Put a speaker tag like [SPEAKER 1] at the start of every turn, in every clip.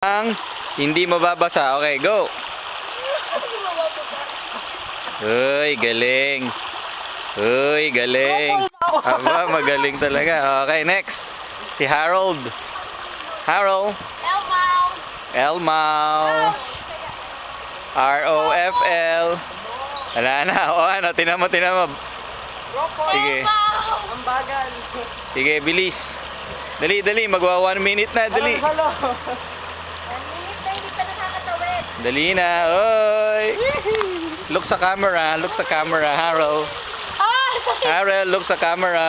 [SPEAKER 1] Ang hindi mababasa. Okay, go. Uy, galing. Uy, galing. Aba, magaling talaga. Okay, next. Si Harold. Harold. Elmau. R-O-F-L. Wala na. O ano, tinan mo. Sige.
[SPEAKER 2] Ang bagal.
[SPEAKER 1] Sige, bilis. Dali. Magwa 1 minute na. Dali.
[SPEAKER 2] 1 minute
[SPEAKER 3] na hindi ka nakakatawid.
[SPEAKER 1] Dali na. Oy. Look sa camera. Harold. Harold, look sa camera.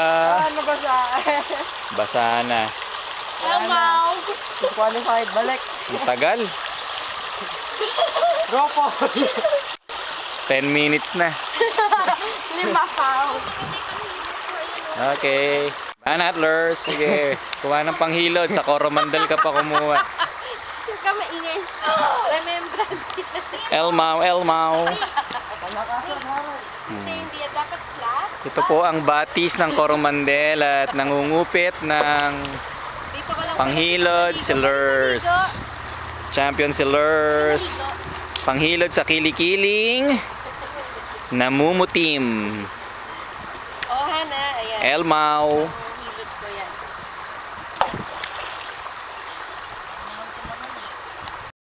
[SPEAKER 2] Nabasa.
[SPEAKER 1] Basa na.
[SPEAKER 3] Elmau.
[SPEAKER 2] Disqualified. Balik.
[SPEAKER 1] Ang tagal.
[SPEAKER 2] Ropo.
[SPEAKER 1] 10 minutes na.
[SPEAKER 3] 5 foul.
[SPEAKER 1] Okay. Anatlers. Sige. Kuha ng panghilod. Sa Coromandel ka pa kumuha.
[SPEAKER 3] Huwag ka maingay. Remembrance.
[SPEAKER 1] Elmau.
[SPEAKER 3] Hindi dapat flat.
[SPEAKER 1] Ito po ang batis ng Coromandel at nangungupit ng
[SPEAKER 3] Dito ko lang
[SPEAKER 1] panghilod si Lurs. Champion si Lurs. Panghilod sa kilikiling. Namumutim.
[SPEAKER 3] Oh, Hana. Ayan.
[SPEAKER 1] Elmau.